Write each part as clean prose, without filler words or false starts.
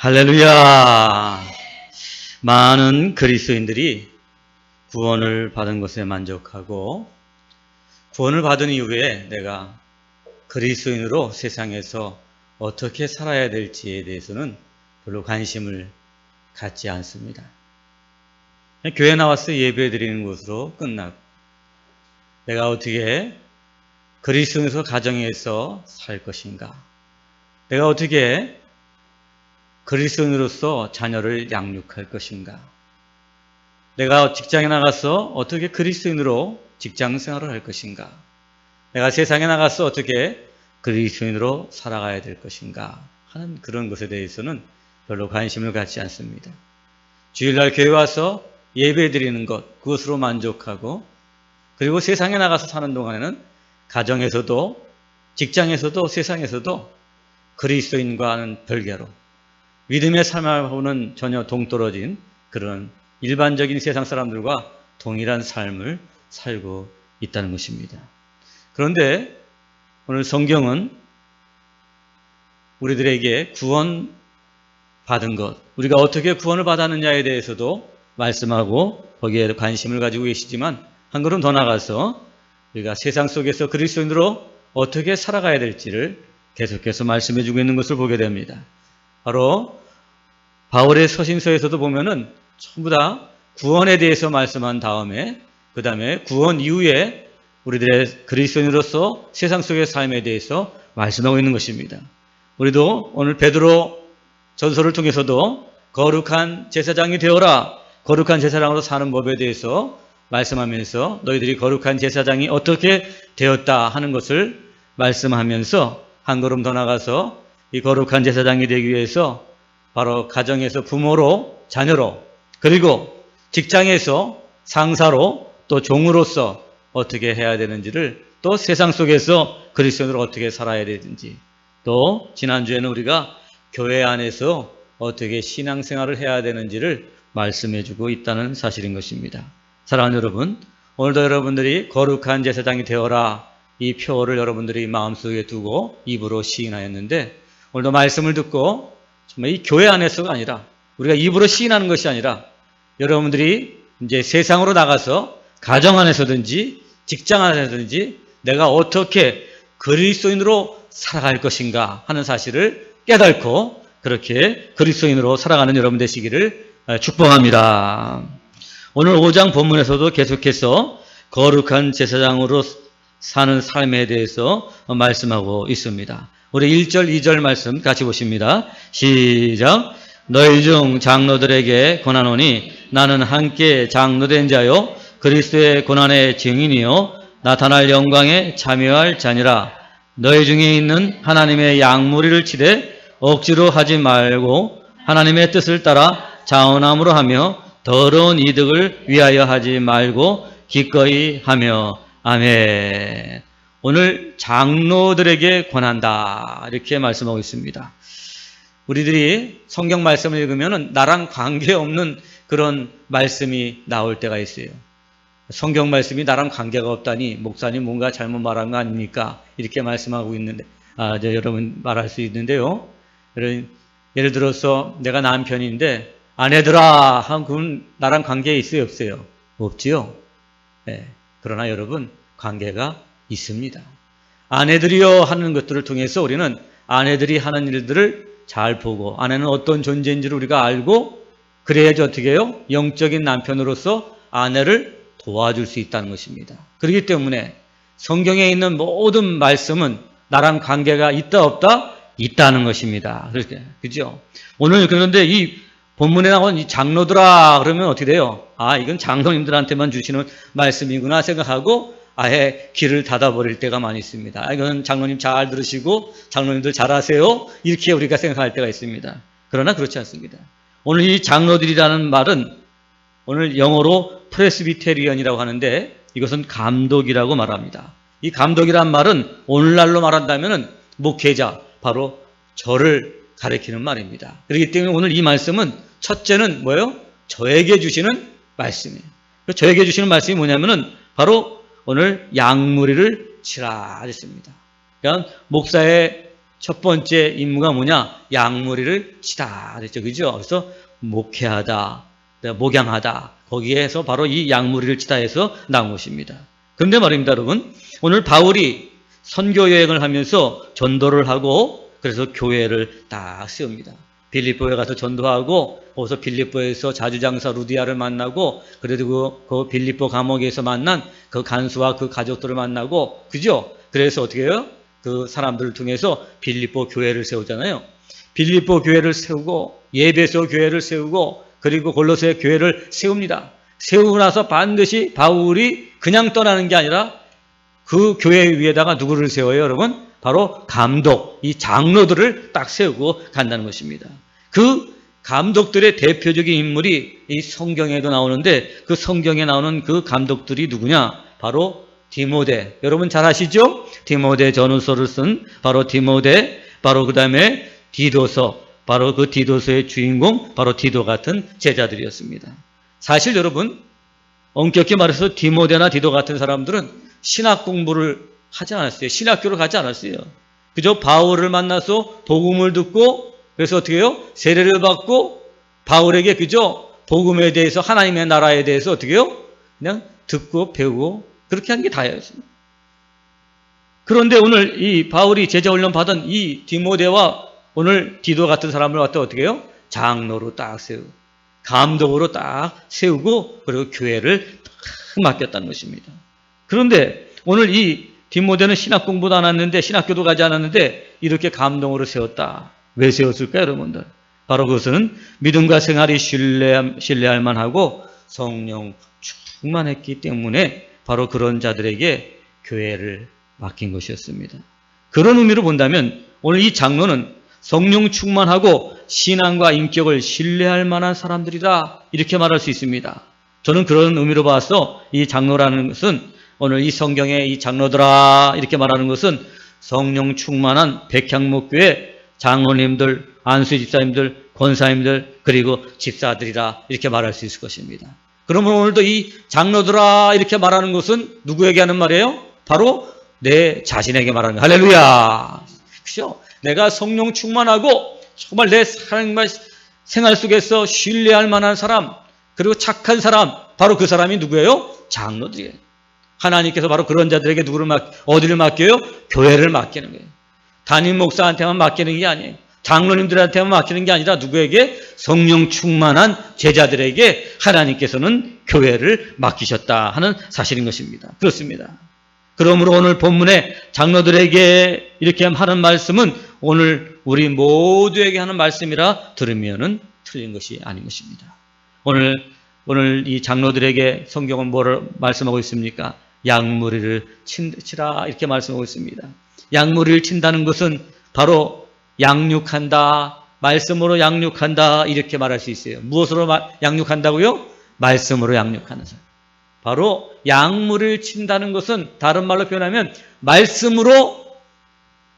할렐루야! 많은 그리스도인들이 구원을 받은 것에 만족하고 구원을 받은 이후에 내가 그리스도인으로 세상에서 어떻게 살아야 될지에 대해서는 별로 관심을 갖지 않습니다. 교회 나와서 예배 드리는 것으로 끝나고 내가 어떻게 그리스도인으로서 가정에서 살 것인가, 내가 어떻게 그리스도인으로서 자녀를 양육할 것인가, 내가 직장에 나가서 어떻게 그리스도인으로 직장 생활을 할 것인가, 내가 세상에 나가서 어떻게 그리스도인으로 살아가야 될 것인가 하는 그런 것에 대해서는 별로 관심을 갖지 않습니다. 주일날 교회 와서 예배 드리는 것, 그것으로 만족하고, 그리고 세상에 나가서 사는 동안에는 가정에서도 직장에서도 세상에서도 그리스도인과는 별개로 믿음의 삶하고는 전혀 동떨어진 그런 일반적인 세상 사람들과 동일한 삶을 살고 있다는 것입니다. 그런데 오늘 성경은 우리들에게 구원 받은 것, 우리가 어떻게 구원을 받았느냐에 대해서도 말씀하고 거기에 관심을 가지고 계시지만, 한 걸음 더 나가서 우리가 세상 속에서 그리스도인으로 어떻게 살아가야 될지를 계속해서 말씀해 주고 있는 것을 보게 됩니다. 바로 바울의 서신서에서도 보면은 전부 다 구원에 대해서 말씀한 다음에 그 다음에 구원 이후에 우리들의 그리스도인으로서 세상 속의 삶에 대해서 말씀하고 있는 것입니다. 우리도 오늘 베드로 전서를 통해서도 거룩한 제사장이 되어라, 거룩한 제사장으로 사는 법에 대해서 말씀하면서 너희들이 거룩한 제사장이 어떻게 되었다 하는 것을 말씀하면서 한 걸음 더 나가서 이 거룩한 제사장이 되기 위해서 바로 가정에서 부모로, 자녀로, 그리고 직장에서 상사로, 또 종으로서 어떻게 해야 되는지를, 또 세상 속에서 그리스도인으로 어떻게 살아야 되는지, 또 지난주에는 우리가 교회 안에서 어떻게 신앙생활을 해야 되는지를 말씀해주고 있다는 사실인 것입니다. 사랑하는 여러분, 오늘도 여러분들이 거룩한 제사장이 되어라, 이 표어를 여러분들이 마음속에 두고 입으로 시인하였는데, 오늘도 말씀을 듣고 정말 이 교회 안에서가 아니라, 우리가 입으로 시인하는 것이 아니라 여러분들이 이제 세상으로 나가서 가정 안에서든지 직장 안에서든지 내가 어떻게 그리스도인으로 살아갈 것인가 하는 사실을 깨닫고 그렇게 그리스도인으로 살아가는 여러분 되시기를 축복합니다. 오늘 5장 본문에서도 계속해서 거룩한 제사장으로 사는 삶에 대해서 말씀하고 있습니다. 우리 1절, 2절 말씀 같이 보십니다. 시작. 너희 중 장로들에게 권하노니 나는 함께 장로된 자요 그리스도의 고난의 증인이요 나타날 영광에 참여할 자니라. 너희 중에 있는 하나님의 양무리를 치되 억지로 하지 말고 하나님의 뜻을 따라 자원함으로 하며 더러운 이득을 위하여 하지 말고 기꺼이 하며. 아멘. 오늘 장로들에게 권한다, 이렇게 말씀하고 있습니다. 우리들이 성경 말씀을 읽으면 나랑 관계없는 그런 말씀이 나올 때가 있어요. 성경 말씀이 나랑 관계가 없다니 목사님 뭔가 잘못 말한 거 아닙니까? 이렇게 말씀하고 있는데, 여러분 말할 수 있는데요. 예를 들어서 내가 남편인데 아내들아 하면 그건 나랑 관계 있어요, 없어요? 없지요. 네. 그러나 여러분, 관계가 있습니다. 아내들이여 하는 것들을 통해서 우리는 아내들이 하는 일들을 잘 보고, 아내는 어떤 존재인지를 우리가 알고, 그래야지 어떻게 해요? 영적인 남편으로서 아내를 도와줄 수 있다는 것입니다. 그렇기 때문에 성경에 있는 모든 말씀은 나랑 관계가 있다 없다? 있다는 것입니다. 그죠? 오늘 그런데 이 본문에 나온 이 장로들아 그러면 어떻게 돼요? 아, 이건 장로님들한테만 주시는 말씀이구나 생각하고 아예 귀를 닫아버릴 때가 많이 있습니다. 아, 이건 장로님 잘 들으시고 장로님들 잘하세요, 이렇게 우리가 생각할 때가 있습니다. 그러나 그렇지 않습니다. 오늘 이 장로들이라는 말은 오늘 영어로 프레스비테리언이라고 하는데 이것은 감독이라고 말합니다. 이 감독이란 말은 오늘날로 말한다면 목회자, 바로 저를 가리키는 말입니다. 그렇기 때문에 오늘 이 말씀은 첫째는 뭐예요? 저에게 주시는 말씀이에요. 저에게 주시는 말씀이 뭐냐면은 바로 오늘 양무리를 치라 했습니다. 그러니까 목사의 첫 번째 임무가 뭐냐? 양무리를 치다 그랬죠. 그죠? 그래서 목회하다, 목양하다. 거기에서 바로 이 양무리를 치다 해서 나온 것입니다. 그런데 말입니다, 여러분. 오늘 바울이 선교 여행을 하면서 전도를 하고 그래서 교회를 딱 세웁니다. 빌립보에 가서 전도하고 거기서 빌립보에서 자주장사 루디아를 만나고 그래도 그 빌립보 감옥에서 만난 그 간수와 그 가족들을 만나고 그죠? 그래서 어떻게 해요? 그 사람들을 통해서 빌립보 교회를 세우잖아요. 빌립보 교회를 세우고 예배소 교회를 세우고 그리고 골로새 교회를 세웁니다. 세우고 나서 반드시 바울이 그냥 떠나는 게 아니라 그 교회 위에다가 누구를 세워요, 여러분? 바로 감독, 이 장로들을 딱 세우고 간다는 것입니다. 그 감독들의 대표적인 인물이 이 성경에도 나오는데 그 성경에 나오는 그 감독들이 누구냐? 바로 디모데. 여러분 잘 아시죠? 디모데 전후서를 쓴 바로 디모데, 바로 그 다음에 디도서, 바로 그 디도서의 주인공, 바로 디도 같은 제자들이었습니다. 사실 여러분, 엄격히 말해서 디모데나 디도 같은 사람들은 신학 공부를 하지 않았어요. 신학교를 가지 않았어요. 그저 바울을 만나서 복음을 듣고 그래서 어떻게 해요? 세례를 받고 바울에게 그저 복음에 대해서 하나님의 나라에 대해서 어떻게 해요? 그냥 듣고 배우고 그렇게 하는 게 다였습니다. 그런데 오늘 이 바울이 제자 훈련 받은 이 디모데와 오늘 디도 같은 사람을 갖다 어떻게 해요? 장로로 딱 세우고 감독으로 딱 세우고 그리고 교회를 딱 맡겼다는 것입니다. 그런데 오늘 이 디모데는 신학 공부도 안 했는데 신학교도 가지 않았는데 이렇게 감동으로 세웠다. 왜 세웠을까요, 여러분들? 바로 그것은 믿음과 생활이 신뢰할 만하고 성령 충만했기 때문에 바로 그런 자들에게 교회를 맡긴 것이었습니다. 그런 의미로 본다면 오늘 이 장로는 성령 충만하고 신앙과 인격을 신뢰할 만한 사람들이다 이렇게 말할 수 있습니다. 저는 그런 의미로 봐서 이 장로라는 것은 오늘 이 성경에 이 장로들아 이렇게 말하는 것은 성령 충만한 백향목교회 장로님들, 안수 집사님들, 권사님들 그리고 집사들이라 이렇게 말할 수 있을 것입니다. 그러면 오늘도 이 장로들아 이렇게 말하는 것은 누구에게 하는 말이에요? 바로 내 자신에게 말하는 거예요. 할렐루야. 그렇죠? 내가 성령 충만하고 정말 내 생활 속에서 신뢰할 만한 사람 그리고 착한 사람 바로 그 사람이 누구예요? 장로들이에요. 하나님께서 바로 그런 자들에게 어디를 맡겨요? 교회를 맡기는 거예요. 담임 목사한테만 맡기는 게 아니에요. 장로님들한테만 맡기는 게 아니라 누구에게? 성령 충만한 제자들에게 하나님께서는 교회를 맡기셨다 하는 사실인 것입니다. 그렇습니다. 그러므로 오늘 본문에 장로들에게 이렇게 하는 말씀은 오늘 우리 모두에게 하는 말씀이라 들으면은 틀린 것이 아닌 것입니다. 오늘 이 장로들에게 성경은 뭐를 말씀하고 있습니까? 양무리를 치라 이렇게 말씀하고 있습니다. 양무리를 친다는 것은 바로 양육한다, 말씀으로 양육한다 이렇게 말할 수 있어요. 무엇으로 양육한다고요? 말씀으로 양육하는 사람. 바로 양무리를 친다는 것은 다른 말로 표현하면 말씀으로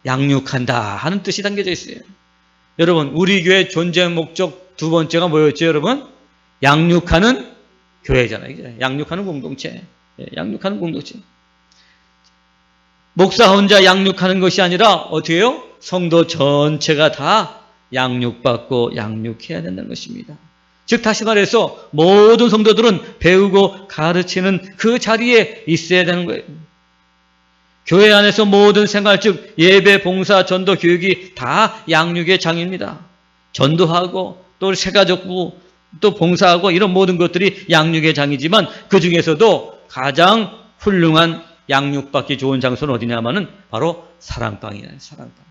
양육한다 하는 뜻이 담겨져 있어요. 여러분 우리 교회 존재 목적 두 번째가 뭐였죠, 여러분? 양육하는 교회잖아요. 양육하는 공동체. 양육하는 공동체. 목사 혼자 양육하는 것이 아니라 어떻게 해요? 성도 전체가 다 양육받고 양육해야 된다는 것입니다. 즉 다시 말해서 모든 성도들은 배우고 가르치는 그 자리에 있어야 되는 거예요. 교회 안에서 모든 생활 즉 예배, 봉사, 전도, 교육이 다 양육의 장입니다. 전도하고 또 새가족부 또 봉사하고 이런 모든 것들이 양육의 장이지만 그 중에서도 가장 훌륭한 양육받기 좋은 장소는 어디냐면은 바로 사랑방이에요. 사랑방.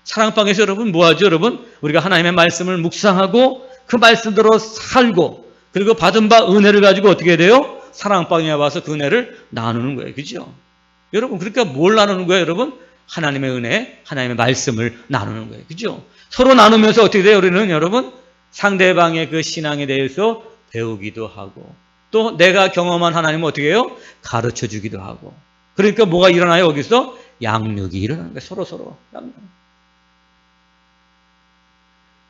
사랑방에서 여러분 뭐하죠, 여러분? 우리가 하나님의 말씀을 묵상하고 그 말씀대로 살고 그리고 받은 바 은혜를 가지고 어떻게 해야 돼요? 사랑방에 와서 그 은혜를 나누는 거예요. 그죠? 여러분 그러니까 뭘 나누는 거예요, 여러분? 하나님의 은혜, 하나님의 말씀을 나누는 거예요. 그죠? 서로 나누면서 어떻게 돼요, 우리는 여러분? 상대방의 그 신앙에 대해서 배우기도 하고 또 내가 경험한 하나님은 어떻게 해요? 가르쳐 주기도 하고 그러니까 뭐가 일어나요? 여기서 양육이 일어나는 거예요. 서로 양육.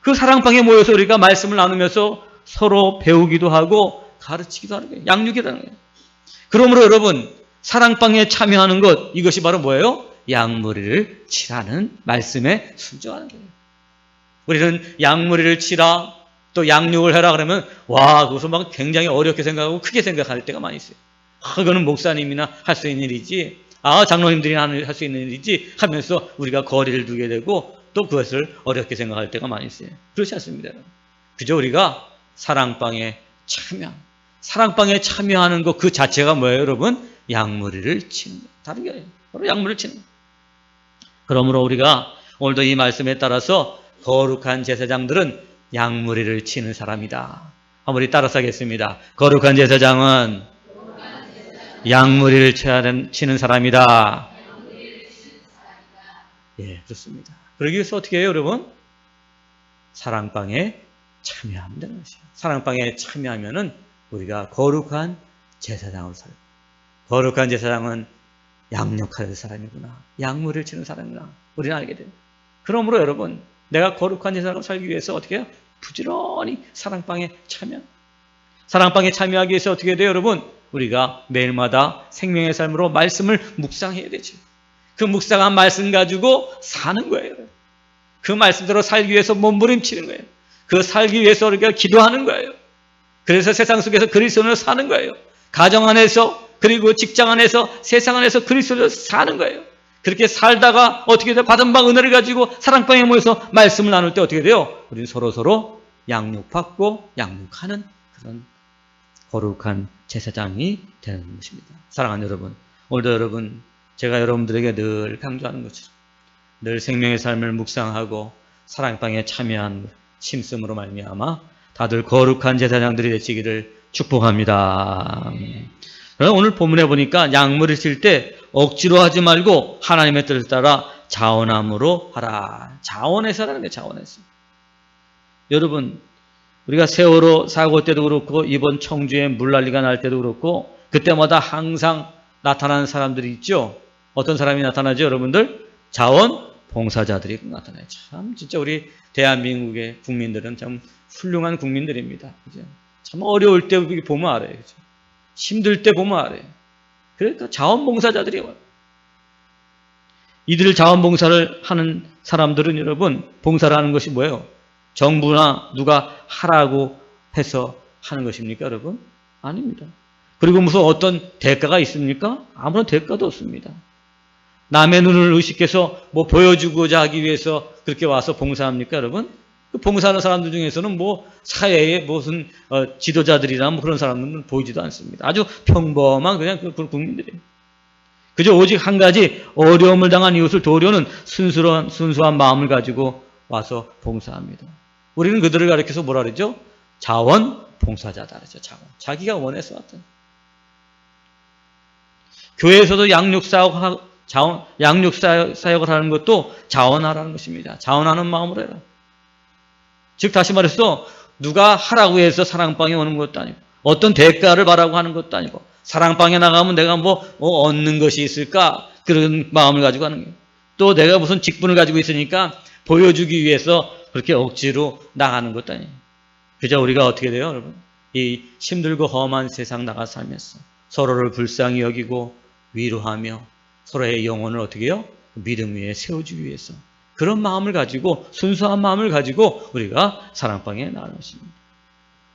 그 사랑방에 모여서 우리가 말씀을 나누면서 서로 배우기도 하고 가르치기도 하는 거예요. 양육이라는 거예요. 그러므로 여러분 사랑방에 참여하는 것 이것이 바로 뭐예요? 양머리를 치라는 말씀에 순종하는 거예요. 우리는 양머리를 치라, 또 양육을 해라 그러면 와, 그것을 막 굉장히 어렵게 생각하고 크게 생각할 때가 많이 있어요. 그거는 목사님이나 할 수 있는 일이지, 장로님들이 할 수 있는 일이지 하면서 우리가 거리를 두게 되고 또 그것을 어렵게 생각할 때가 많이 있어요. 그렇지 않습니다. 그저 우리가 사랑방에 참여하는 것 그 자체가 뭐예요, 여러분? 양머리를 치는 거예요. 다른 게 아니에요. 바로 양머리를 치는 거예요. 그러므로 우리가 오늘도 이 말씀에 따라서 거룩한 제사장들은 양머리를 치는 사람이다. 한번 우리 따라서 하겠습니다. 거룩한 제사장은 양머리를 치는 사람이다. 예, 그렇습니다. 그러기 위해서 어떻게 해요, 여러분? 사랑방에 참여하면 되는 것이에요. 사랑방에 참여하면은 우리가 거룩한 제사장으로 살고, 거룩한 제사장은 양육할 사람이구나, 양머리를 치는 사람이구나, 우리는 알게 돼요. 그러므로 여러분, 내가 거룩한 제사장으로 살기 위해서 어떻게 해요? 부지런히 사랑방에 참여하기 위해서 어떻게 돼요, 여러분? 우리가 매일마다 생명의 삶으로 말씀을 묵상해야 되죠. 그 묵상한 말씀 가지고 사는 거예요. 그 말씀대로 살기 위해서 몸부림치는 거예요. 그 살기 위해서 우리가 기도하는 거예요. 그래서 세상 속에서 그리스도인으로 사는 거예요. 가정 안에서, 그리고 직장 안에서, 세상 안에서 그리스도인으로 사는 거예요. 그렇게 살다가 어떻게 돼요? 받은 바 은혜를 가지고 사랑방에 모여서 말씀을 나눌 때 어떻게 돼요? 우리는 서로 양육받고 양육하는 그런 거룩한 제사장이 되는 것입니다. 사랑하는 여러분, 오늘도 여러분, 제가 여러분들에게 늘 강조하는 것처럼 늘 생명의 삶을 묵상하고 사랑방에 참여한 심씀으로 말미암아 다들 거룩한 제사장들이 되시기를 축복합니다. 오늘 본문에 보니까 양머리를 칠 때 억지로 하지 말고 하나님의 뜻을 따라 자원함으로 하라. 자원해서 하라는 거예요. 자원해서. 여러분, 우리가 세월호 사고 때도 그렇고 이번 청주에 물난리가 날 때도 그렇고 그때마다 항상 나타나는 사람들이 있죠. 어떤 사람이 나타나죠, 여러분들? 자원봉사자들이 나타나요. 참 진짜 우리 대한민국의 국민들은 참 훌륭한 국민들입니다. 그죠? 참 어려울 때 보면 알아요. 그죠? 힘들 때 보면 알아요. 그러니까 자원봉사자들이 와요. 이들 자원봉사를 하는 사람들은 여러분, 봉사를 하는 것이 뭐예요? 정부나 누가 하라고 해서 하는 것입니까, 여러분? 아닙니다. 그리고 무슨 어떤 대가가 있습니까? 아무런 대가도 없습니다. 남의 눈을 의식해서 뭐 보여주고자 하기 위해서 그렇게 와서 봉사합니까, 여러분? 그 봉사하는 사람들 중에서는 뭐 사회의 무슨 지도자들이나 뭐 그런 사람들은 보이지도 않습니다. 아주 평범한 그냥 그런 국민들이에요. 그저 오직 한 가지 어려움을 당한 이웃을 도우려는 순수한 마음을 가지고 와서 봉사합니다. 우리는 그들을 가리켜서 뭐라 그러죠? 자원봉사자다 그러죠. 자기가 원해서 왔던. 교회에서도 양육사역을 하는 것도 자원하라는 것입니다. 자원하는 마음으로 해라. 즉 다시 말해서 누가 하라고 해서 사랑방에 오는 것도 아니고 어떤 대가를 바라고 하는 것도 아니고 사랑방에 나가면 내가 뭐 얻는 것이 있을까 그런 마음을 가지고 하는 거예요. 또 내가 무슨 직분을 가지고 있으니까 보여주기 위해서 그렇게 억지로 나가는 것도 아니에요. 그저 우리가 어떻게 돼요, 여러분? 이 힘들고 험한 세상 나가 살면서 서로를 불쌍히 여기고 위로하며 서로의 영혼을 어떻게 해요? 믿음 위에 세워주기 위해서 그런 마음을 가지고 순수한 마음을 가지고 우리가 사랑방에 나가는 것입니다.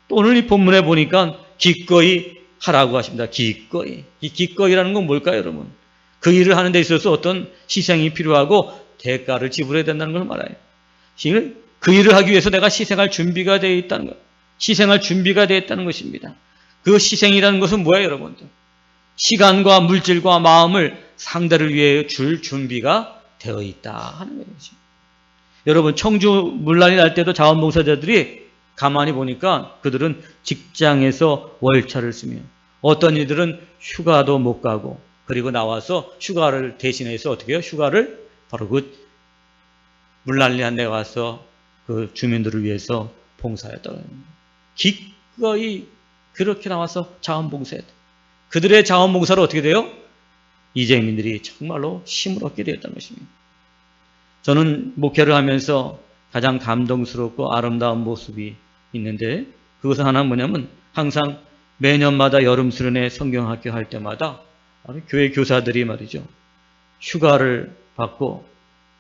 또 오늘 이 본문에 보니까 기꺼이 하라고 하십니다. 기꺼이. 이 기꺼이라는 건 뭘까요, 여러분? 그 일을 하는 데 있어서 어떤 희생이 필요하고 대가를 지불해야 된다는 걸 말해요. 그 일을 하기 위해서 내가 희생할 준비가 되어 있다는 것. 희생할 준비가 되어 있다는 것입니다. 그 희생이라는 것은 뭐예요, 여러분들? 시간과 물질과 마음을 상대를 위해 줄 준비가 되어 있다 하는 거죠. 여러분, 청주 물난리 날 때도 자원봉사자들이 가만히 보니까 그들은 직장에서 월차를 쓰며 어떤 이들은 휴가도 못 가고 그리고 나와서 휴가를 대신해서 어떻게 해요? 휴가를 바로 그 물난리 한 데 가서 그 주민들을 위해서 봉사했다고 합니다. 기꺼이 그렇게 나와서 자원봉사했다. 그들의 자원봉사로 어떻게 돼요? 이재민들이 정말로 힘을 얻게 되었다는 것입니다. 저는 목회를 하면서 가장 감동스럽고 아름다운 모습이 있는데 그것은 하나 뭐냐면 항상 매년마다 여름 수련회 성경학교 할 때마다 교회 교사들이 말이죠. 휴가를 받고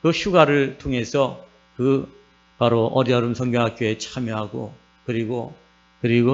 그 휴가를 통해서 그 바로 어디아름 성경학교에 참여하고 그리고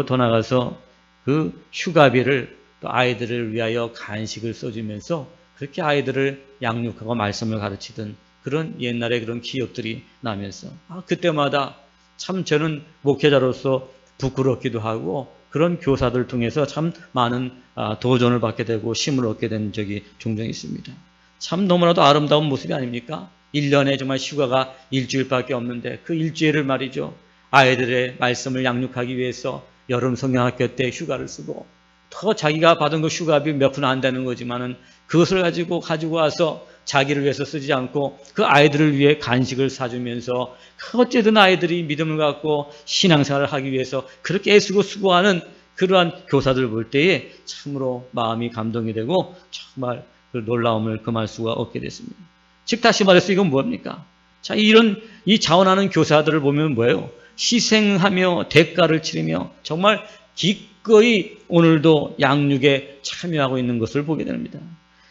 더 나가서 그 휴가비를 또 아이들을 위하여 간식을 써주면서 그렇게 아이들을 양육하고 말씀을 가르치던 그런 옛날의 그런 기억들이 나면서 그때마다 참 저는 목회자로서 부끄럽기도 하고 그런 교사들 통해서 참 많은 도전을 받게 되고 힘을 얻게 된 적이 종종 있습니다. 참 너무나도 아름다운 모습이 아닙니까? 1년에 정말 휴가가 일주일밖에 없는데 그 일주일을 말이죠. 아이들의 말씀을 양육하기 위해서 여름 성경학교 때 휴가를 쓰고 더 자기가 받은 그 휴가비 몇 푼 안 되는 거지만은 그것을 가지고 와서 자기를 위해서 쓰지 않고 그 아이들을 위해 간식을 사주면서 어쨌든 아이들이 믿음을 갖고 신앙생활을 하기 위해서 그렇게 애쓰고 수고하는 그러한 교사들 볼 때에 참으로 마음이 감동이 되고 정말 그 놀라움을 금할 수가 없게 됐습니다. 즉 다시 말해서 이건 뭡니까? 자, 이 자원하는 교사들을 보면 뭐예요? 희생하며 대가를 치르며 정말 기꺼이 오늘도 양육에 참여하고 있는 것을 보게 됩니다.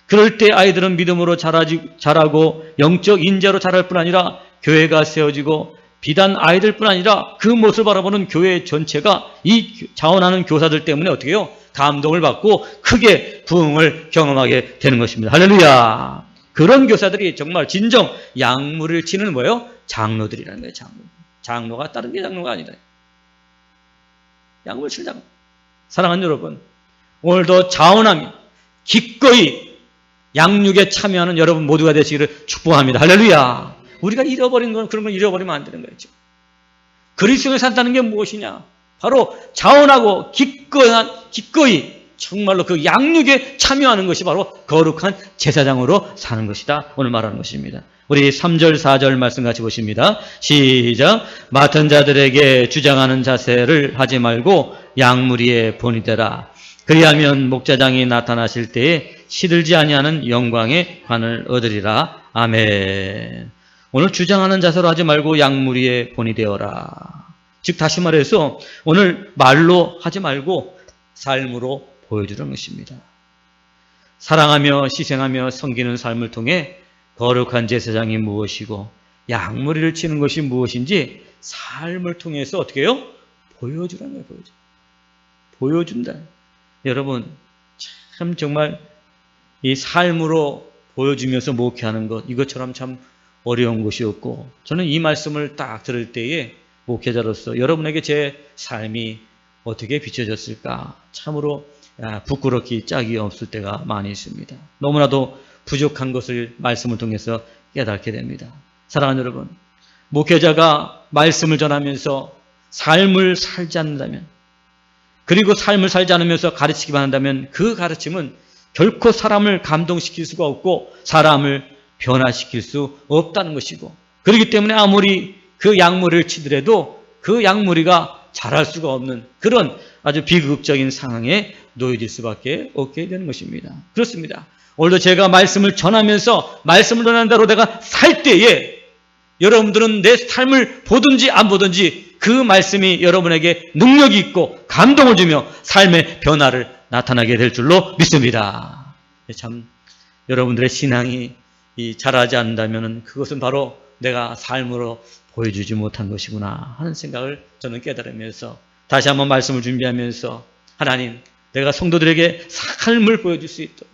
그럴 때 아이들은 믿음으로 자라고 영적 인자로 자랄 뿐 아니라 교회가 세워지고 비단 아이들뿐 아니라 그 모습을 바라보는 교회 전체가 이 자원하는 교사들 때문에 어떻게 해요? 감동을 받고 크게 부흥을 경험하게 되는 것입니다. 할렐루야! 그런 교사들이 정말 진정 양무리를 치는 뭐예요? 장로들이라는 거예요. 장로가 다른 게 장로가 아니다. 양무리를 치는 장로. 사랑하는 여러분, 오늘도 자원하며 기꺼이 양육에 참여하는 여러분 모두가 되시기를 축복합니다. 할렐루야! 우리가 잃어버린 건 그런 걸 잃어버리면 안 되는 거죠. 그리스도에 산다는 게 무엇이냐? 바로 자원하고 기꺼이 정말로 그 양육에 참여하는 것이 바로 거룩한 제사장으로 사는 것이다. 오늘 말하는 것입니다. 우리 3절, 4절 말씀 같이 보십니다. 시작. 맡은 자들에게 주장하는 자세를 하지 말고 양무리의 본이 되라. 그리하면 목자장이 나타나실 때에 시들지 아니하는 영광의 관을 얻으리라. 아멘. 오늘 주장하는 자세로 하지 말고 양무리의 본이 되어라. 즉 다시 말해서 오늘 말로 하지 말고 삶으로 보여주는 것입니다. 사랑하며 희생하며 섬기는 삶을 통해 거룩한 제사장이 무엇이고 양무리를 치는 것이 무엇인지 삶을 통해서 어떻게 해요? 보여주라는 거예요. 보여준다. 여러분 참 정말 이 삶으로 보여주면서 목회하는 것 이것처럼 참 어려운 것이 없고 저는 이 말씀을 딱 들을 때에 목회자로서 여러분에게 제 삶이 어떻게 비춰졌을까 참으로 부끄럽기 짝이 없을 때가 많이 있습니다. 너무나도 부족한 것을 말씀을 통해서 깨닫게 됩니다. 사랑하는 여러분, 목회자가 말씀을 전하면서 삶을 살지 않는다면 그리고 삶을 살지 않으면서 가르치기만 한다면 그 가르침은 결코 사람을 감동시킬 수가 없고 사람을 변화시킬 수 없다는 것이고 그렇기 때문에 아무리 그 양무리를 치더라도 그 양무리가 자랄 수가 없는 그런 아주 비극적인 상황에 놓여질 수밖에 없게 되는 것입니다. 그렇습니다. 오늘도 제가 말씀을 전하면서 말씀을 전하는 대로 내가 살 때에 여러분들은 내 삶을 보든지 안 보든지 그 말씀이 여러분에게 능력이 있고 감동을 주며 삶의 변화를 나타나게 될 줄로 믿습니다. 참 여러분들의 신앙이 자라지 않는다면 그것은 바로 내가 삶으로 보여주지 못한 것이구나 하는 생각을 저는 깨달으면서 다시 한번 말씀을 준비하면서 하나님 내가 성도들에게 삶을 보여줄 수 있도록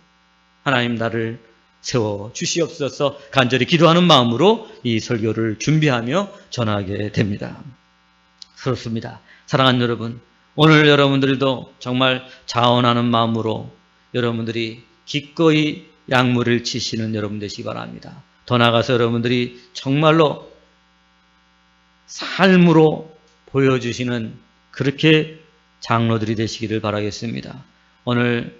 하나님 나를 세워 주시옵소서 간절히 기도하는 마음으로 이 설교를 준비하며 전하게 됩니다. 그렇습니다. 사랑하는 여러분, 오늘 여러분들도 정말 자원하는 마음으로 여러분들이 기꺼이 양무리를 치시는 여러분 되시기 바랍니다. 더 나아가서 여러분들이 정말로 삶으로 보여주시는 그렇게 장로들이 되시기를 바라겠습니다. 오늘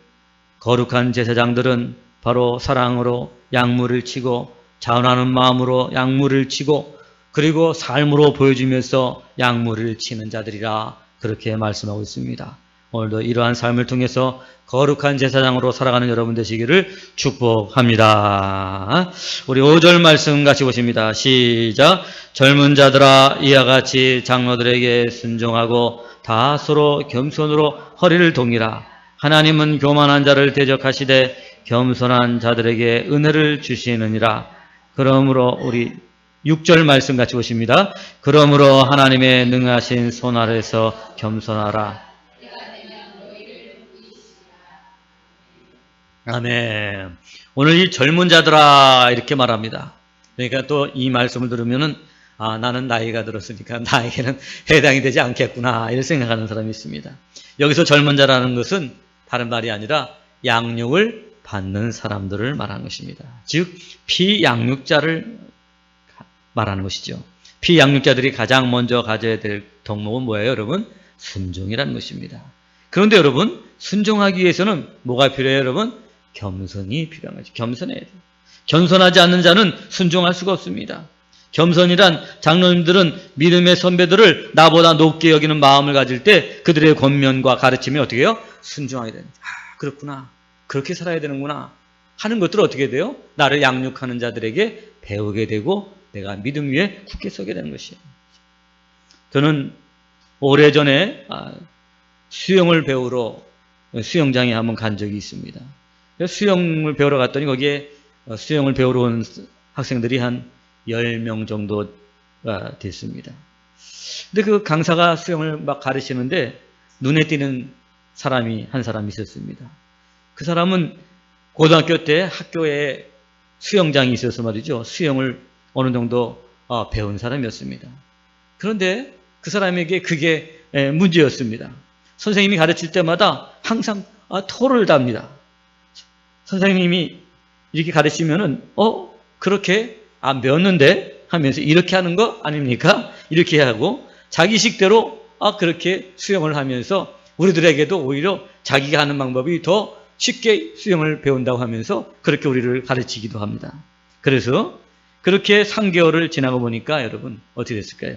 거룩한 제사장들은 바로 사랑으로 양무리를 치고 자원하는 마음으로 양무리를 치고 그리고 삶으로 보여주면서 양무리를 치는 자들이라 그렇게 말씀하고 있습니다. 오늘도 이러한 삶을 통해서 거룩한 제사장으로 살아가는 여러분 되시기를 축복합니다. 우리 5절 말씀 같이 보십니다. 시작. 젊은 자들아 이와 같이 장로들에게 순종하고 다 서로 겸손으로 허리를 동이라. 하나님은 교만한 자를 대적하시되 겸손한 자들에게 은혜를 주시느니라. 그러므로 우리 6절 말씀 같이 보십니다. 그러므로 하나님의 능하신 손 아래서 겸손하라. 아멘. 오늘 이 젊은 자들아 이렇게 말합니다. 그러니까 또 이 말씀을 들으면은 나는 나이가 들었으니까 나에게는 해당이 되지 않겠구나 이렇게 생각하는 사람이 있습니다. 여기서 젊은 자라는 것은 다른 말이 아니라 양육을 받는 사람들을 말하는 것입니다. 즉 피양육자를 말하는 것이죠. 피양육자들이 가장 먼저 가져야 될 덕목은 뭐예요, 여러분? 순종이라는 것입니다. 그런데 여러분, 순종하기 위해서는 뭐가 필요해요, 여러분? 겸손이 필요한 거죠. 겸손해야 돼요. 겸손하지 않는 자는 순종할 수가 없습니다. 겸손이란 장로님들은 믿음의 선배들을 나보다 높게 여기는 마음을 가질 때 그들의 권면과 가르침이 어떻게 해요? 순종하게 됩니다. 그렇구나. 그렇게 살아야 되는구나 하는 것들을 어떻게 돼요? 나를 양육하는 자들에게 배우게 되고 내가 믿음 위에 굳게 서게 되는 것이에요. 저는 오래전에 수영을 배우러 수영장에 한번 간 적이 있습니다. 수영을 배우러 갔더니 거기에 수영을 배우러 온 학생들이 한 10명 정도가 됐습니다. 근데 그 강사가 수영을 막 가르치는데 눈에 띄는 사람이 한 사람 있었습니다. 그 사람은 고등학교 때 학교에 수영장이 있어서 말이죠. 수영을 어느 정도 배운 사람이었습니다. 그런데 그 사람에게 그게 문제였습니다. 선생님이 가르칠 때마다 항상 토를 답니다. 선생님이 이렇게 가르치면은 그렇게 배웠는데 하면서 이렇게 하는 거 아닙니까? 이렇게 하고 자기 식대로 그렇게 수영을 하면서 우리들에게도 오히려 자기가 하는 방법이 더 쉽게 수영을 배운다고 하면서 그렇게 우리를 가르치기도 합니다. 그래서 그렇게 3개월을 지나고 보니까 여러분 어떻게 됐을까요?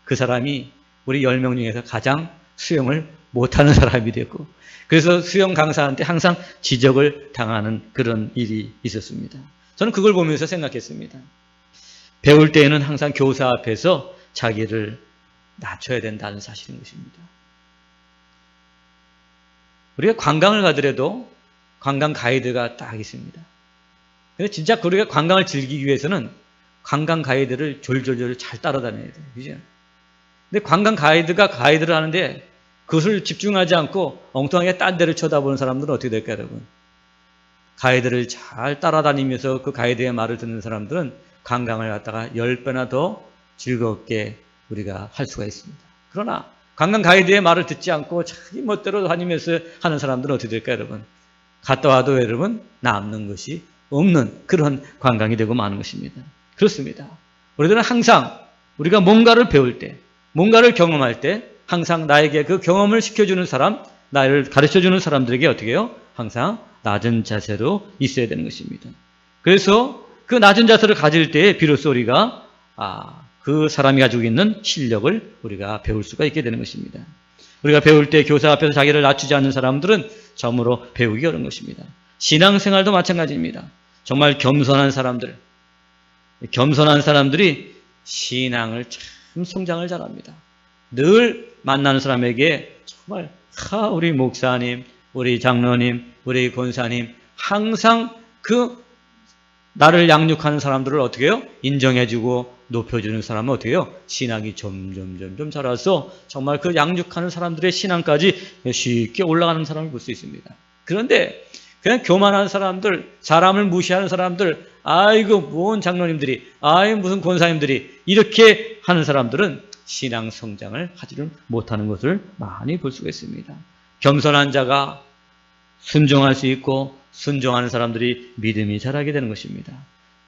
그 사람이 우리 10명 중에서 가장 수영을 못하는 사람이 됐고 그래서 수영 강사한테 항상 지적을 당하는 그런 일이 있었습니다. 저는 그걸 보면서 생각했습니다. 배울 때에는 항상 교사 앞에서 자기를 낮춰야 된다는 사실인 것입니다. 우리가 관광을 가더라도 관광 가이드가 딱 있습니다. 근데 진짜 우리가 관광을 즐기기 위해서는 관광 가이드를 졸졸졸 잘 따라다녀야 돼요. 그죠? 근데 관광 가이드가 가이드를 하는데 그것을 집중하지 않고 엉뚱하게 딴 데를 쳐다보는 사람들은 어떻게 될까요, 여러분? 가이드를 잘 따라다니면서 그 가이드의 말을 듣는 사람들은 관광을 갖다가 10배나 더 즐겁게 우리가 할 수가 있습니다. 그러나 관광 가이드의 말을 듣지 않고 자기 멋대로 다니면서 하는 사람들은 어떻게 될까요, 여러분? 갔다 와도 여러분 남는 것이 없는 그런 관광이 되고 마는 것입니다. 그렇습니다. 우리들은 항상 우리가 뭔가를 배울 때, 뭔가를 경험할 때 항상 나에게 그 경험을 시켜주는 사람, 나를 가르쳐주는 사람들에게 어떻게 해요? 항상 낮은 자세로 있어야 되는 것입니다. 그래서 그 낮은 자세를 가질 때에 비로소 우리가 그 사람이 가지고 있는 실력을 우리가 배울 수가 있게 되는 것입니다. 우리가 배울 때 교사 앞에서 자기를 낮추지 않는 사람들은 처음으로 배우기 어려운 것입니다. 신앙생활도 마찬가지입니다. 정말 겸손한 사람들이 신앙을 참 성장을 잘합니다. 늘 만나는 사람에게 정말 우리 목사님, 우리 장로님, 우리 권사님 항상 그 나를 양육하는 사람들을 어떻게 해요? 인정해주고 높여주는 사람은 어떻게 해요? 신앙이 점점 자라서 정말 그 양육하는 사람들의 신앙까지 쉽게 올라가는 사람을 볼 수 있습니다. 그런데 그냥 교만한 사람들, 사람을 무시하는 사람들, 아이고 뭔 장로님들이, 무슨 권사님들이 이렇게 하는 사람들은 신앙 성장을 하지를 못하는 것을 많이 볼 수가 있습니다. 겸손한 자가 순종할 수 있고 순종하는 사람들이 믿음이 자라게 되는 것입니다.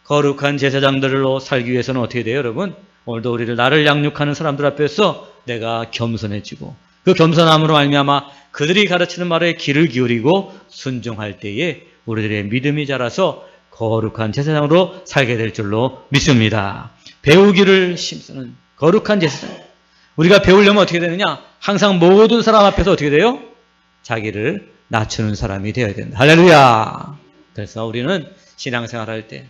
거룩한 제사장들로 살기 위해서는 어떻게 돼요, 여러분? 오늘도 나를 양육하는 사람들 앞에서 내가 겸손해지고 그 겸손함으로 말미암아 그들이 가르치는 말에 귀를 기울이고 순종할 때에 우리들의 믿음이 자라서 거룩한 제사장으로 살게 될 줄로 믿습니다. 배우기를 힘쓰는 거룩한 제사장. 우리가 배우려면 어떻게 되느냐? 항상 모든 사람 앞에서 어떻게 돼요? 자기를 낮추는 사람이 되어야 된다. 할렐루야! 그래서 우리는 신앙생활할 때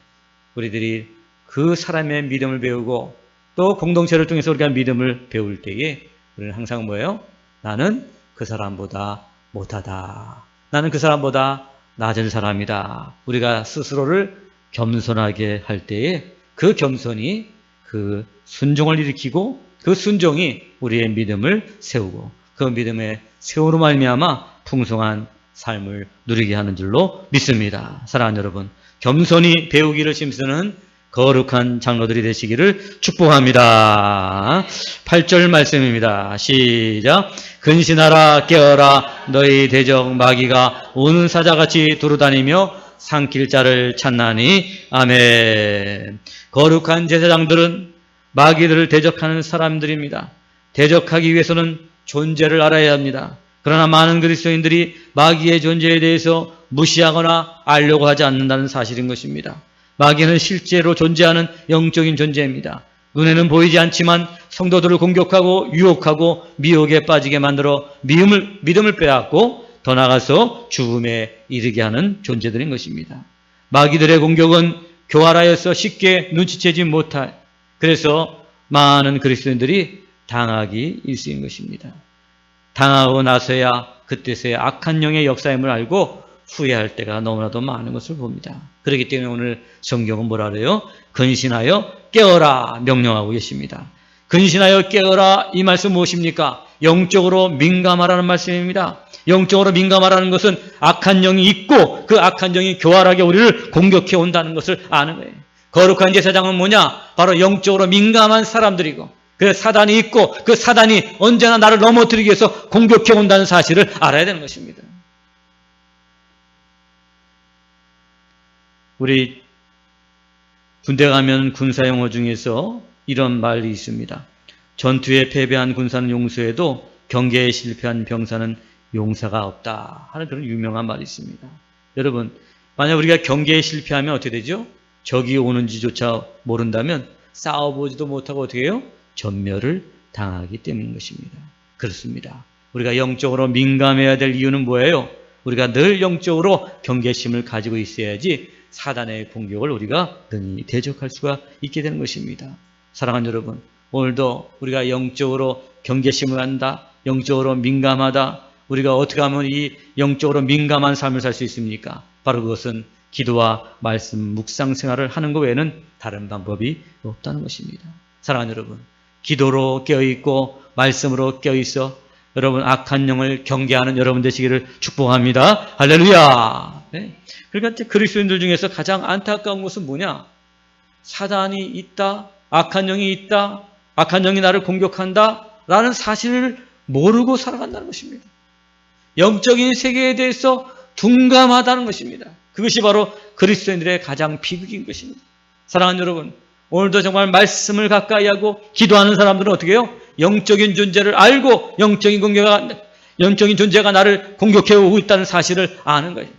우리들이 그 사람의 믿음을 배우고 또 공동체를 통해서 우리가 믿음을 배울 때에 우리는 항상 뭐예요? 나는 그 사람보다 못하다. 나는 그 사람보다 낮은 사람이다. 우리가 스스로를 겸손하게 할 때에 그 겸손이 그 순종을 일으키고 그 순종이 우리의 믿음을 세우고 그 믿음의 세우로 말미암아 풍성한 삶을 누리게 하는 줄로 믿습니다. 사랑하는 여러분, 겸손히 배우기를 힘쓰는 거룩한 장로들이 되시기를 축복합니다. 8절 말씀입니다. 시작. 근신하라 깨어라 너희 대적 마귀가 우는 사자같이 두루다니며 삼킬 자를 찾나니. 아멘. 거룩한 제사장들은 마귀들을 대적하는 사람들입니다. 대적하기 위해서는 존재를 알아야 합니다. 그러나 많은 그리스도인들이 마귀의 존재에 대해서 무시하거나 알려고 하지 않는다는 사실인 것입니다. 마귀는 실제로 존재하는 영적인 존재입니다. 눈에는 보이지 않지만 성도들을 공격하고 유혹하고 미혹에 빠지게 만들어 믿음을 빼앗고 더 나아가서 죽음에 이르게 하는 존재들인 것입니다. 마귀들의 공격은 교활하여서 쉽게 눈치채지 못할, 그래서 많은 그리스도인들이 당하기 일쑤인 것입니다. 당하고 나서야 그때서야 악한 영의 역사임을 알고 후회할 때가 너무나도 많은 것을 봅니다. 그렇기 때문에 오늘 성경은 뭐라 그래요? 근신하여 깨어라 명령하고 계십니다. 근신하여 깨어라, 이 말씀 무엇입니까? 영적으로 민감하라는 말씀입니다. 영적으로 민감하라는 것은 악한 영이 있고 그 악한 영이 교활하게 우리를 공격해 온다는 것을 아는 거예요. 거룩한 제사장은 뭐냐? 바로 영적으로 민감한 사람들이고 그 사단이 있고 그 사단이 언제나 나를 넘어뜨리기 위해서 공격해 온다는 사실을 알아야 되는 것입니다. 우리 군대 가면 군사 용어 중에서 이런 말이 있습니다. 전투에 패배한 군사는 용서해도 경계에 실패한 병사는 용서가 없다 하는 그런 유명한 말이 있습니다. 여러분, 만약 우리가 경계에 실패하면 어떻게 되죠? 적이 오는지조차 모른다면 싸워보지도 못하고 어떻게 해요? 전멸을 당하기 때문인 것입니다. 그렇습니다. 우리가 영적으로 민감해야 될 이유는 뭐예요? 우리가 늘 영적으로 경계심을 가지고 있어야지 사단의 공격을 우리가 능히 대적할 수가 있게 되는 것입니다. 사랑하는 여러분, 오늘도 우리가 영적으로 경계심을 한다, 영적으로 민감하다, 우리가 어떻게 하면 이 영적으로 민감한 삶을 살 수 있습니까? 바로 그것은 기도와 말씀, 묵상 생활을 하는 것 외에는 다른 방법이 없다는 것입니다. 사랑하는 여러분, 기도로 깨어있고 말씀으로 깨어있어 여러분 악한 영을 경계하는 여러분 되시기를 축복합니다. 할렐루야. 네. 그러니까 그리스도인들 중에서 가장 안타까운 것은 뭐냐? 사단이 있다, 악한 영이 있다, 악한 영이 나를 공격한다 라는 사실을 모르고 살아간다는 것입니다. 영적인 세계에 대해서 둔감하다는 것입니다. 그것이 바로 그리스도인들의 가장 비극인 것입니다. 사랑하는 여러분, 오늘도 정말 말씀을 가까이 하고 기도하는 사람들은 어떻게 해요? 영적인 존재를 알고 영적인 존재가 나를 공격해 오고 있다는 사실을 아는 거예요.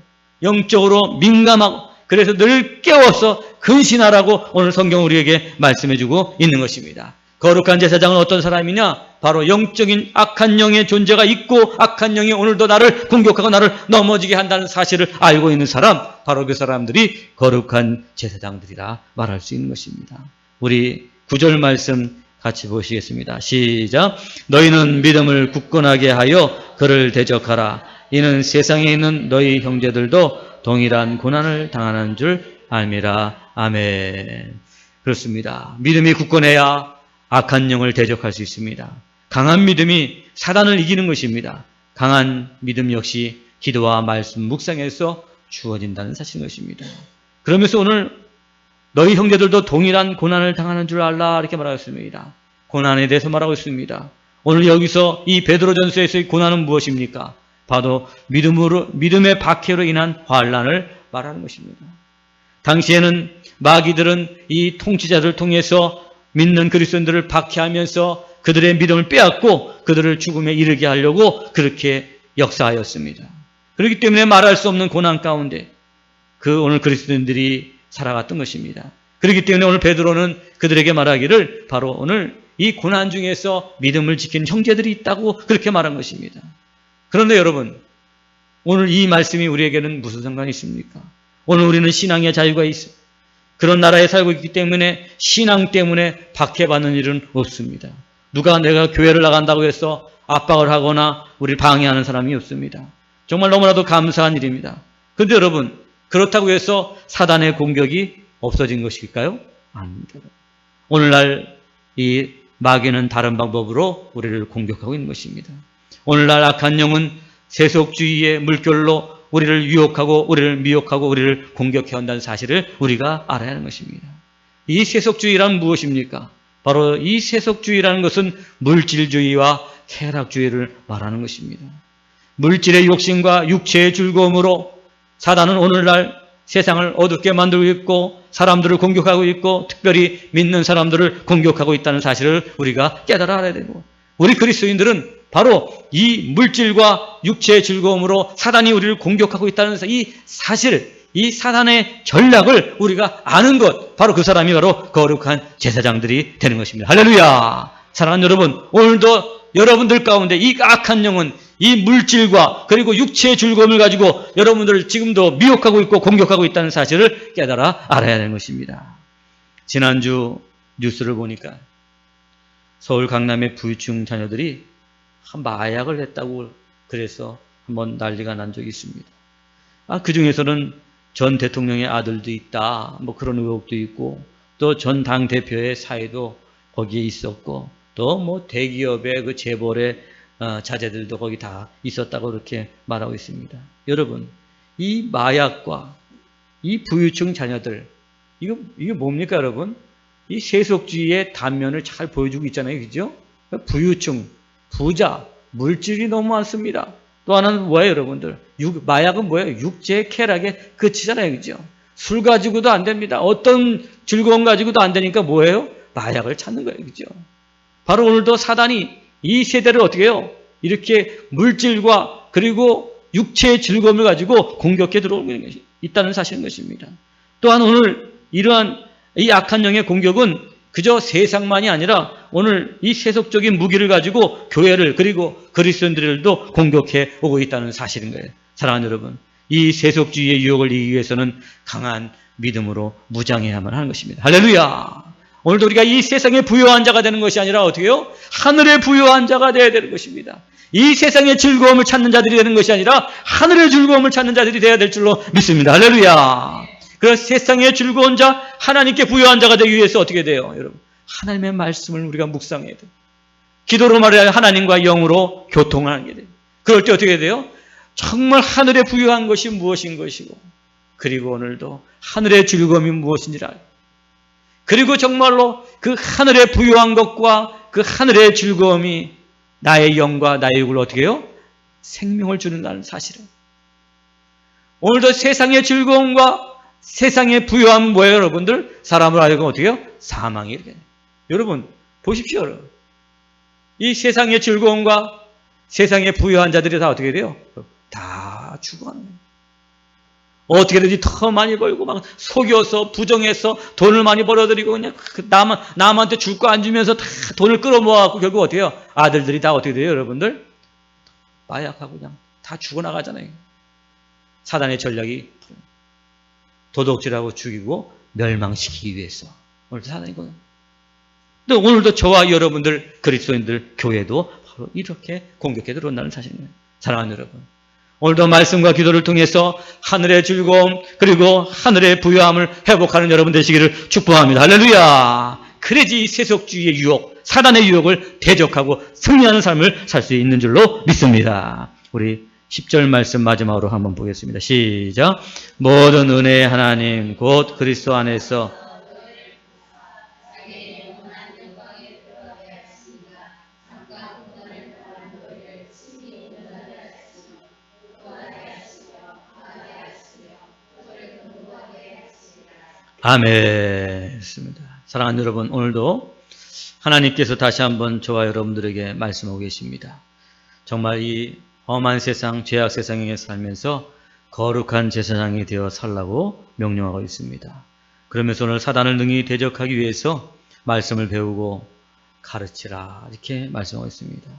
영적으로 민감하고 그래서 늘 깨워서 근신하라고 오늘 성경 우리에게 말씀해 주고 있는 것입니다. 거룩한 제사장은 어떤 사람이냐? 바로 영적인 악한 영의 존재가 있고 악한 영이 오늘도 나를 공격하고 나를 넘어지게 한다는 사실을 알고 있는 사람, 바로 그 사람들이 거룩한 제사장들이라 말할 수 있는 것입니다. 우리 9절 말씀 같이 보시겠습니다. 시작. 너희는 믿음을 굳건하게 하여 그를 대적하라. 이는 세상에 있는 너희 형제들도 동일한 고난을 당하는 줄 알미라. 아멘. 그렇습니다. 믿음이 굳건해야 악한 영을 대적할 수 있습니다. 강한 믿음이 사단을 이기는 것입니다. 강한 믿음 역시 기도와 말씀 묵상에서 주어진다는 사실인 것입니다. 그러면서 오늘 너희 형제들도 동일한 고난을 당하는 줄 알라 이렇게 말하였습니다. 고난에 대해서 말하고 있습니다. 오늘 여기서 이 베드로전서에서의 고난은 무엇입니까? 바로 믿음의 박해로 인한 환난을 말하는 것입니다. 당시에는 마귀들은 이 통치자들을 통해서 믿는 그리스도인들을 박해하면서 그들의 믿음을 빼앗고 그들을 죽음에 이르게 하려고 그렇게 역사하였습니다. 그렇기 때문에 말할 수 없는 고난 가운데 오늘 그리스도인들이 살아갔던 것입니다. 그렇기 때문에 오늘 베드로는 그들에게 말하기를 바로 오늘 이 고난 중에서 믿음을 지키는 형제들이 있다고 그렇게 말한 것입니다. 그런데 여러분, 오늘 이 말씀이 우리에게는 무슨 상관이 있습니까? 오늘 우리는 신앙의 자유가 있습니다. 그런 나라에 살고 있기 때문에 신앙 때문에 박해받는 일은 없습니다. 누가 내가 교회를 나간다고 해서 압박을 하거나 우리를 방해하는 사람이 없습니다. 정말 너무나도 감사한 일입니다. 그런데 여러분, 그렇다고 해서 사단의 공격이 없어진 것일까요? 아닙니다. 오늘날 이 마귀는 다른 방법으로 우리를 공격하고 있는 것입니다. 오늘날 악한 영은 세속주의의 물결로 우리를 유혹하고 우리를 미혹하고 우리를 공격해 온다는 사실을 우리가 알아야 하는 것입니다. 이 세속주의란 무엇입니까? 바로 이 세속주의라는 것은 물질주의와 쾌락주의를 말하는 것입니다. 물질의 욕심과 육체의 즐거움으로 사단은 오늘날 세상을 어둡게 만들고 있고 사람들을 공격하고 있고 특별히 믿는 사람들을 공격하고 있다는 사실을 우리가 깨달아 알아야 되고, 우리 그리스도인들은 바로 이 물질과 육체의 즐거움으로 사단이 우리를 공격하고 있다는 이 사실, 이 사단의 전략을 우리가 아는 것, 바로 그 사람이 바로 거룩한 제사장들이 되는 것입니다. 할렐루야! 사랑하는 여러분, 오늘도 여러분들 가운데 이 악한 영은 이 물질과 그리고 육체의 즐거움을 가지고 여러분들을 지금도 미혹하고 있고 공격하고 있다는 사실을 깨달아 알아야 하는 것입니다. 지난주 뉴스를 보니까 서울 강남의 부유층 자녀들이 마약을 했다고 그래서 한번 난리가 난 적이 있습니다. 그 중에서는 전 대통령의 아들도 있다, 뭐 그런 의혹도 있고, 또 전 당대표의 사이도 거기에 있었고, 또 뭐 대기업의 그 재벌의 자제들도 거기 다 있었다고 그렇게 말하고 있습니다. 여러분, 이 마약과 이 부유층 자녀들, 이거 뭡니까, 여러분? 이 세속주의의 단면을 잘 보여주고 있잖아요, 그죠? 부유층, 부자, 물질이 너무 많습니다. 또 하나는 뭐예요, 여러분들? 마약은 뭐예요? 육체의 쾌락의 끝이잖아요, 그죠? 술 가지고도 안 됩니다. 어떤 즐거움 가지고도 안 되니까 뭐예요? 마약을 찾는 거예요, 그죠? 바로 오늘도 사단이 이 세대를 어떻게 해요? 이렇게 물질과 그리고 육체의 즐거움을 가지고 공격해 들어오는 것이 있다는 사실인 것입니다. 또한 오늘 이러한 이 악한 영의 공격은 그저 세상만이 아니라 오늘 이 세속적인 무기를 가지고 교회를 그리고 그리스도인들도 공격해 오고 있다는 사실인 거예요. 사랑하는 여러분, 이 세속주의의 유혹을 이기기 위해서는 강한 믿음으로 무장해야만 하는 것입니다. 할렐루야! 오늘도 우리가 이 세상의 부유한 자가 되는 것이 아니라 어떻게 해요? 하늘의 부유한 자가 되어야 되는 것입니다. 이 세상의 즐거움을 찾는 자들이 되는 것이 아니라 하늘의 즐거움을 찾는 자들이 되어야 될 줄로 믿습니다. 할렐루야! 그래서 세상의 즐거운 자, 하나님께 부유한 자가 되기 위해서 어떻게 돼요? 여러분, 하나님의 말씀을 우리가 묵상해야 돼요. 기도로 말해야 하나님과 영으로 교통하는 게 돼요. 그럴 때 어떻게 돼요? 정말 하늘의 부유한 것이 무엇인 것이고, 그리고 오늘도 하늘의 즐거움이 무엇인지를 알고, 그리고 정말로 그 하늘의 부유한 것과 그 하늘의 즐거움이 나의 영과 나의 육을 어떻게 해요? 생명을 주는다는 사실은, 오늘도 세상의 즐거움과 세상의 부유함은 뭐예요, 여러분들? 사람을 알고 어떻게 해요? 사망이 이렇게. 여러분, 보십시오, 여러분. 이 세상의 즐거움과 세상의 부유한 자들이 다 어떻게 돼요? 다 죽어가는 거예요. 어떻게든지 더 많이 벌고 막 속여서 부정해서 돈을 많이 벌어들이고 그냥 남한테 줄 거 안 주면서 다 돈을 끌어모아갖고 결국 어떻게 해요? 아들들이 다 어떻게 돼요, 여러분들? 마약하고 그냥 다 죽어나가잖아요. 사단의 전략이 도둑질하고 죽이고 멸망시키기 위해서 오늘도 사단이거든요. 근데 오늘도 저와 여러분들 그리스도인들 교회도 바로 이렇게 공격해 들어온다는 사실이에요. 사랑하는 여러분, 오늘도 말씀과 기도를 통해서 하늘의 즐거움 그리고 하늘의 부유함을 회복하는 여러분 되시기를 축복합니다. 할렐루야! 그래야지 이 세속주의의 유혹, 사단의 유혹을 대적하고 승리하는 삶을 살 수 있는 줄로 믿습니다. 우리 10절 말씀 마지막으로 한번 보겠습니다. 시작. 모든 은혜의 하나님 곧 그리스도 안에서 아멘. 사랑하는 여러분, 오늘도 하나님께서 다시 한번 저와 여러분들에게 말씀하고 계십니다. 정말 이 험한 세상, 죄악 세상에 살면서 거룩한 제사장이 되어 살라고 명령하고 있습니다. 그러면서 오늘 사단을 능히 대적하기 위해서 말씀을 배우고 가르치라 이렇게 말씀하고 있습니다.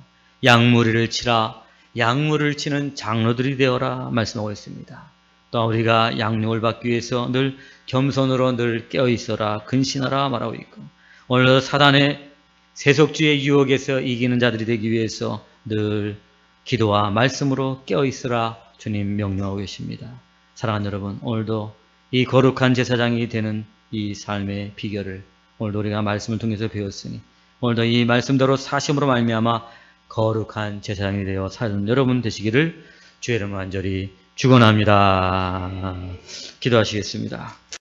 양무리를 치라, 양무리를 치는 장로들이 되어라 말씀하고 있습니다. 또 우리가 양육을 받기 위해서 늘 겸손으로 늘 깨어있어라, 근신하라 말하고 있고, 오늘 사단의 세속주의 유혹에서 이기는 자들이 되기 위해서 늘 기도와 말씀으로 깨어있으라 주님 명령하고 계십니다. 사랑하는 여러분, 오늘도 이 거룩한 제사장이 되는 이 삶의 비결을 오늘도 우리가 말씀을 통해서 배웠으니 오늘도 이 말씀대로 사심으로 말미암아 거룩한 제사장이 되어 사는 여러분 되시기를 주의 이름으로 간절히 축원합니다. 기도하시겠습니다.